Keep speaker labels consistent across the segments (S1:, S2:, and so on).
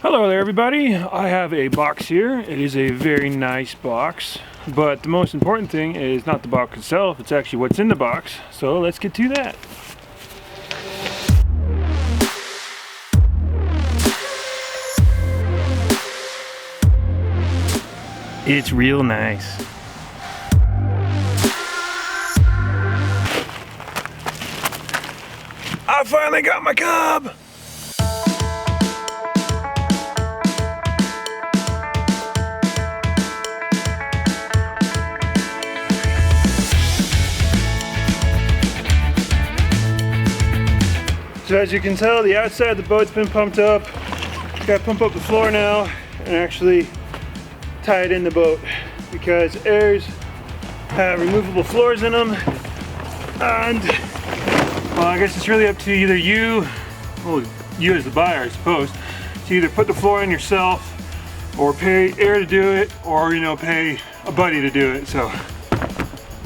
S1: Hello there everybody, I have a box here. It is a very nice box, but the most important thing is not the box itself, it's actually what's in the box. So let's get to that. It's real nice. I finally got my cub! So as you can tell, the outside of the boat's been pumped up. Got to pump up the floor now and actually tie it in the boat because airs have removable floors in them. And well, I guess it's really up to either you, well, you as the buyer, I suppose, to either put the floor in yourself or pay air to do it, or pay a buddy to do it. So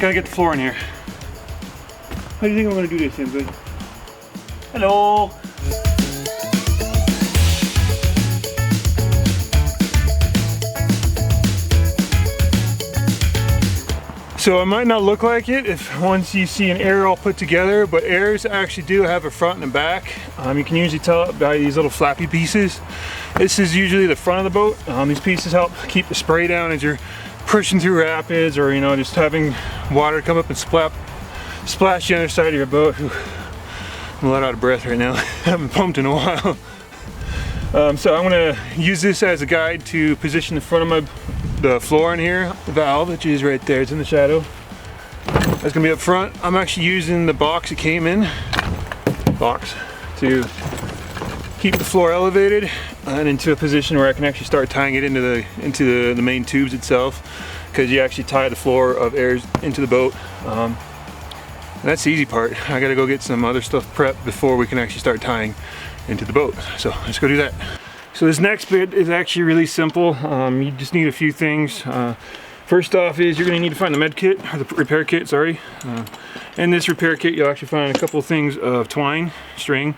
S1: gotta get the floor in here. How do you think I'm gonna do this, Emily? Hello. So it might not look like it if once you see an air all put together, but airs actually do have a front and a back. You can usually tell it by these little flappy pieces. This is usually the front of the boat. These pieces help keep the spray down as you're pushing through rapids, or just having water come up and splash the other side of your boat. I'm a lot out of breath right now. I haven't pumped in a while. So I'm gonna use this as a guide to position the front of the floor in here. The valve, which is right there, it's in the shadow. That's gonna be up front. I'm actually using the box it came in, to keep the floor elevated and into a position where I can actually start tying it into the main tubes itself, because you actually tie the floor of airs into the boat. And that's the easy part. I gotta go get some other stuff prepped before we can actually start tying into the boat. So let's go do that. So this next bit is actually really simple. You just need a few things. First off is you're gonna need to find the med kit, or the repair kit, sorry. In this repair kit, you'll actually find a couple of things of twine, string.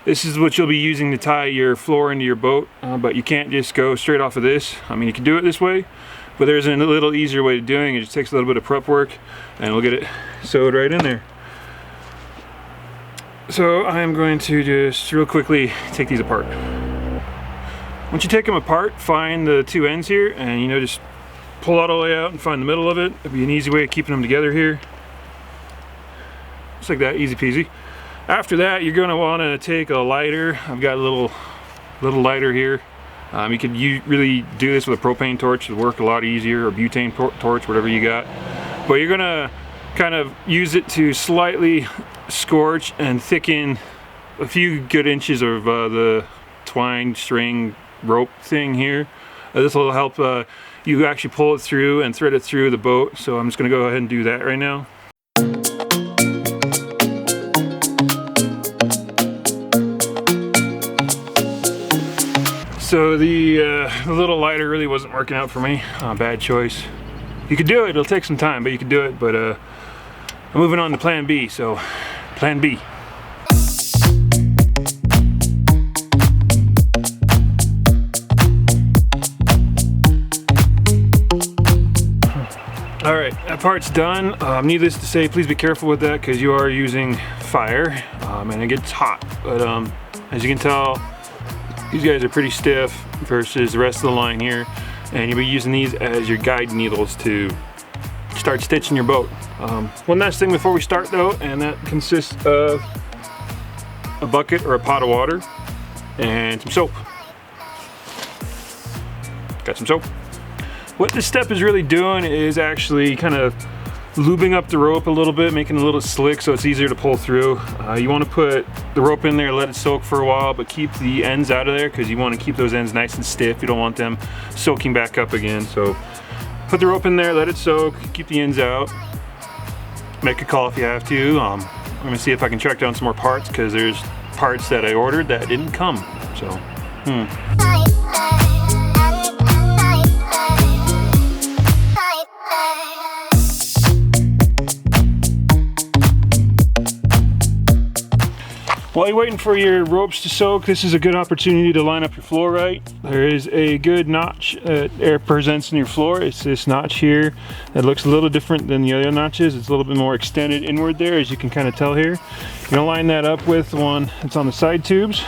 S1: This is what you'll be using to tie your floor into your boat, but you can't just go straight off of this. I mean, you can do it this way, but there's a little easier way of doing it. It just takes a little bit of prep work, and we'll get it sewed right in there. So I am going to just real quickly take these apart. Once you take them apart, find the two ends here, and just pull it all the way out and find the middle of it. It'll be an easy way of keeping them together here. Just like that, easy peasy. After that, you're going to want to take a lighter. I've got a little lighter here. You could really do this with a propane torch. It'll work a lot easier, or butane torch, whatever you got. But you're gonna kind of use it to slightly scorch and thicken a few good inches of the twine, string, rope thing here. This will help you actually pull it through and thread it through the boat. So I'm just gonna go ahead and do that right now. So the little lighter really wasn't working out for me. Bad choice. You could do it, it'll take some time, but you could do it. But I'm moving on to plan B, so plan B. Alright, that part's done. Needless to say, please be careful with that because you are using fire and it gets hot. But as you can tell, these guys are pretty stiff versus the rest of the line here, and you'll be using these as your guide needles to start stitching your boat. One last thing before we start though, and that consists of a bucket or a pot of water and some soap. Got some soap. What this step is really doing is actually kind of lubing up the rope a little bit, making it a little slick so it's easier to pull through. You want to put the rope in there, let it soak for a while, but keep the ends out of there because you want to keep those ends nice and stiff. You don't want them soaking back up again. So put the rope in there, let it soak, keep the ends out. Make a call if you have to. I'm gonna see if I can track down some more parts because there's parts that I ordered that didn't come. So, While you're waiting for your ropes to soak, this is a good opportunity to line up your floor right. There is a good notch that air presents in your floor. It's this notch here that looks a little different than the other notches. It's a little bit more extended inward there, as you can kind of tell here. You're gonna line that up with the one that's on the side tubes,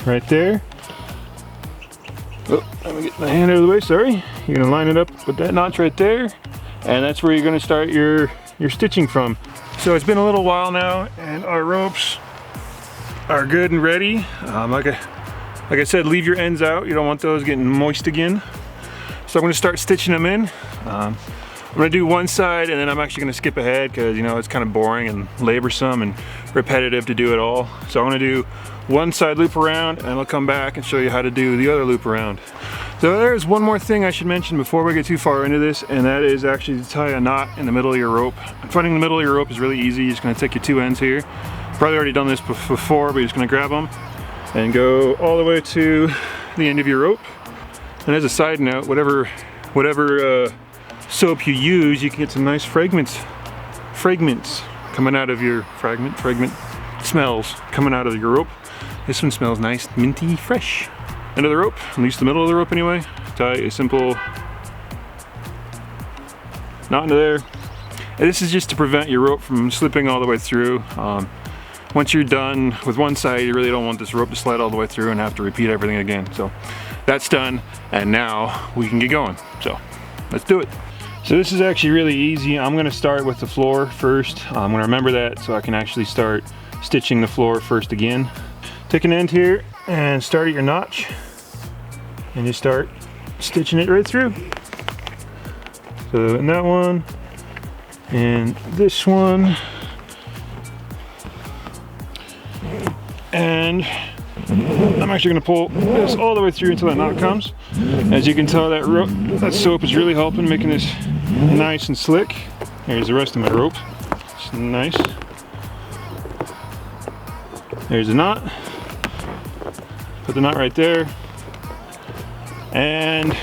S1: right there. Oh, let me get my hand out of the way, sorry. You're gonna line it up with that notch right there, and that's where you're gonna start your stitching from. So it's been a little while now, and our ropes are good and ready. Like I said, leave your ends out. You don't want those getting moist again. So I'm gonna start stitching them in. I'm gonna do one side, and then I'm actually gonna skip ahead because, you know, it's kind of boring and laborsome and repetitive to do it all. So I'm gonna do one side loop around, and I'll come back and show you how to do the other loop around. So there's one more thing I should mention before we get too far into this, and that is actually to tie a knot in the middle of your rope. Finding the middle of your rope is really easy. You're just gonna take your two ends here. Probably already done this before, but you're just gonna grab them and go all the way to the end of your rope. And as a side note, whatever soap you use, you can get some nice fragments coming out of your fragment smells coming out of your rope. This one smells nice, minty, fresh. End of the rope, at least the middle of the rope anyway. Tie a simple knot into there. And this is just to prevent your rope from slipping all the way through. Once you're done with one side, you really don't want this rope to slide all the way through and have to repeat everything again. So that's done, and now we can get going. So let's do it. So this is actually really easy. I'm gonna start with the floor first. I'm gonna remember that so I can actually start stitching the floor first again. Take an end here and start at your notch, and just start stitching it right through. So in that one, and this one, and I'm actually going to pull this all the way through until that knot comes. As you can tell, that soap is really helping, making this nice and slick. Here's the rest of my rope. It's nice. There's the knot. Put the knot right there. And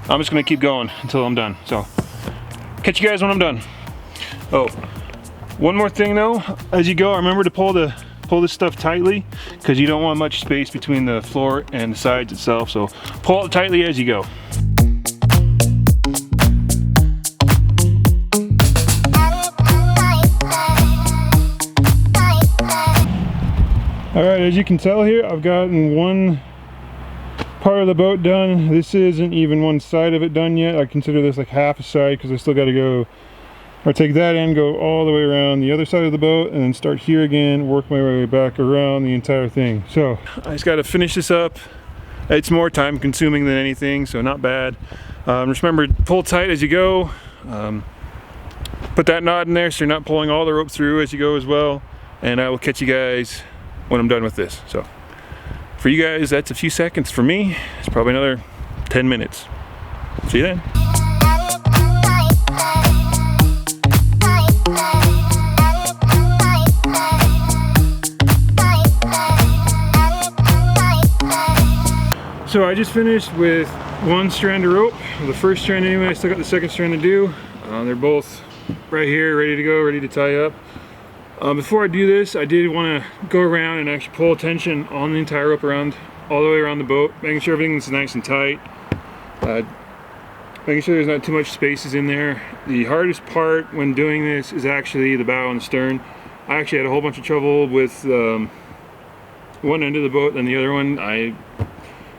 S1: I'm just going to keep going until I'm done. So catch you guys when I'm done. Oh, one more thing though, as you go, remember to pull this stuff tightly, because you don't want much space between the floor and the sides itself. So pull it tightly as you go. All right, as you can tell here, I've gotten one part of the boat done. This isn't even one side of it done yet. I consider this like half a side, because I still got to go, or take that end, go all the way around the other side of the boat, and then start here again, work my way back around the entire thing. So I just got to finish this up. It's more time consuming than anything, so not bad. Just remember, pull tight as you go. Put that knot in there so you're not pulling all the rope through as you go as well. And I will catch you guys when I'm done with this. So for you guys, that's a few seconds. For me, it's probably another 10 minutes. See you then. So I just finished with one strand of rope, the first strand anyway. I still got the second strand to do. They're both right here, ready to go, ready to tie up. Before I do this, I did want to go around and actually pull tension on the entire rope around, all the way around the boat, making sure everything's nice and tight, making sure there's not too much spaces in there. The hardest part when doing this is actually the bow and the stern. I actually had a whole bunch of trouble with one end of the boat and the other one.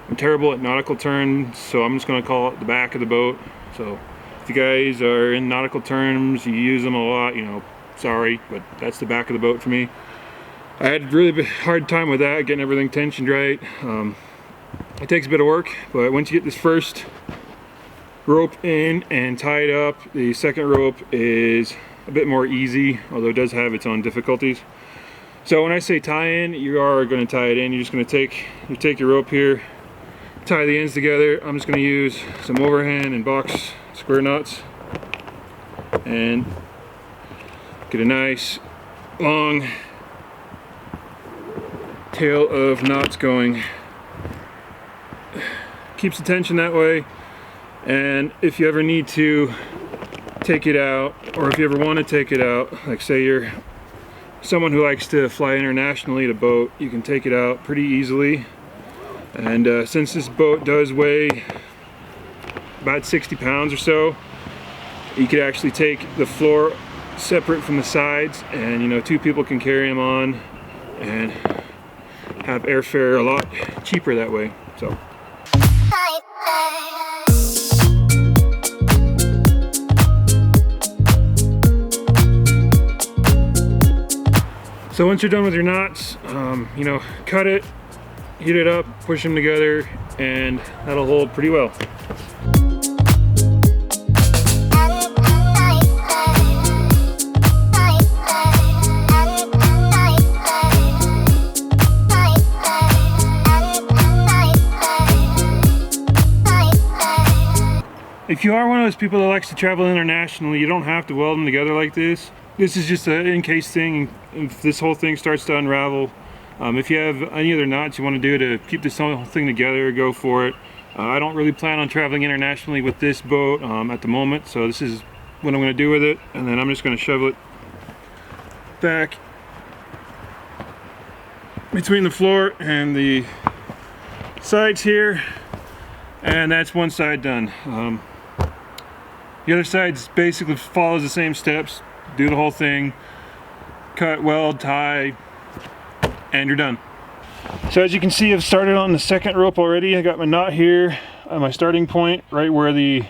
S1: I'm terrible at nautical terms, so I'm just going to call it the back of the boat. So if you guys are in nautical terms, you use them a lot, you know, sorry, but that's the back of the boat for me. I had a really hard time with that, getting everything tensioned right. It takes a bit of work, but once you get this first rope in and tied up, the second rope is a bit more easy, although it does have its own difficulties. So when I say tie in, you are going to tie it in. You're just going to take your rope here, tie the ends together. I'm just going to use some overhand and box square knots and get a nice long tail of knots going. Keeps the tension that way, and if you ever need to take it out, or if you ever want to take it out, like say someone who likes to fly internationally to boat, you can take it out pretty easily. And since this boat does weigh about 60 pounds or so, you could actually take the floor separate from the sides, and you know, 2 people can carry them on and have airfare a lot cheaper that way. So once you're done with your knots, you know, cut it, heat it up, push them together, and that'll hold pretty well. If you are one of those people that likes to travel internationally, you don't have to weld them together like this. This is just an in-case thing. If this whole thing starts to unravel, if you have any other knots you want to do to keep this whole thing together, go for it. I don't really plan on traveling internationally with this boat at the moment, so this is what I'm going to do with it. And then I'm just going to shove it back between the floor and the sides here, and that's one side done. The other side basically follows the same steps. Do the whole thing, cut, weld, tie, and you're done. So as you can see, I've started on the second rope already. I got my knot here at my starting point, right where the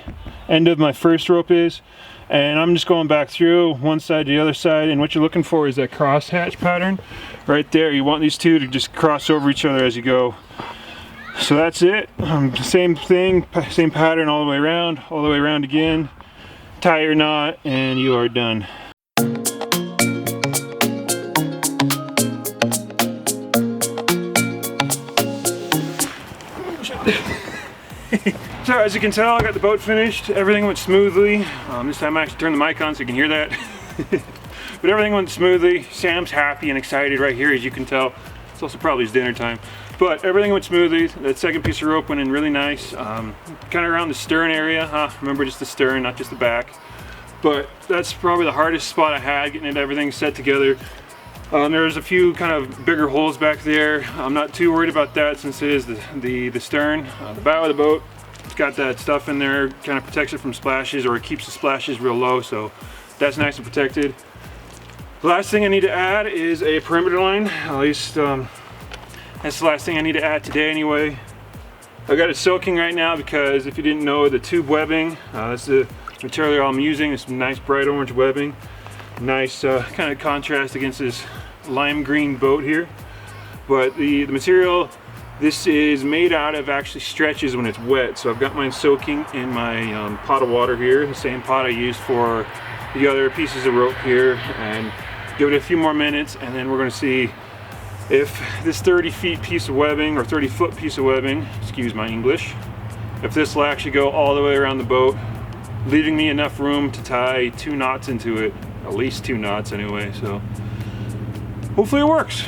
S1: end of my first rope is. And I'm just going back through one side to the other side, and what you're looking for is that cross hatch pattern right there. You want these two to just cross over each other as you go. So that's it. Same thing, same pattern all the way around again. Tie your knot, and you are done. So as you can tell, I got the boat finished. Everything went smoothly. This time I actually turned the mic on so you can hear that. But everything went smoothly. Sam's happy and excited right here, as you can tell. It's also probably his dinner time. But everything went smoothly. That second piece of rope went in really nice. Kind of around the stern area. Remember, just the stern, not just the back. But that's probably the hardest spot I had, getting everything set together. There's a few kind of bigger holes back there. I'm not too worried about that since it is the stern. The bow of the boat, it's got that stuff in there, kind of protects it from splashes, or it keeps the splashes real low, so that's nice and protected. The last thing I need to add is a perimeter line. At least that's the last thing I need to add today anyway. I've got it soaking right now because if you didn't know, the tube webbing, that's the material I'm using. It's some nice bright orange webbing. Nice kind of contrast against this lime green boat here. But the material this is made out of actually stretches when it's wet. So I've got mine soaking in my pot of water here, the same pot I used for the other pieces of rope here, and give it a few more minutes, and then we're going to see if this 30-foot piece of webbing, or 30-foot piece of webbing, excuse my English, if this will actually go all the way around the boat, leaving me enough room to tie 2 knots into it. At least 2 knots anyway, so hopefully it works.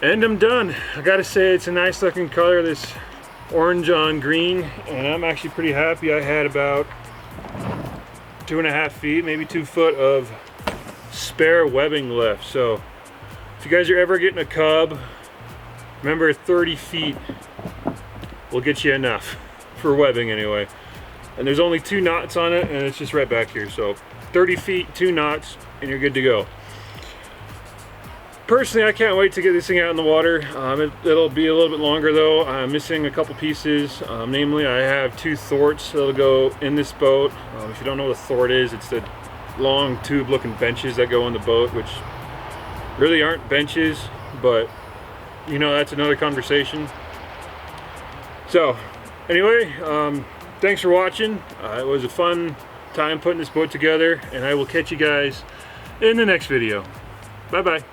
S1: And I'm done. I gotta say, it's a nice looking color, this orange on green, and I'm actually pretty happy. I had about 2.5 feet, maybe 2 foot of spare webbing left. So if you guys are ever getting a cub, remember 30 feet will get you enough for webbing anyway. And there's only 2 knots on it, and it's just right back here. So 30 feet, 2 knots, and you're good to go. Personally, I can't wait to get this thing out in the water. It'll be a little bit longer though. I'm missing a couple pieces. Namely, I have 2 thwarts that'll go in this boat. If you don't know what a thwart is, it's the long tube looking benches that go on the boat, which really aren't benches, but you know, that's another conversation. So anyway, thanks for watching. It was a fun time putting this boat together, and I will catch you guys in the next video. Bye bye.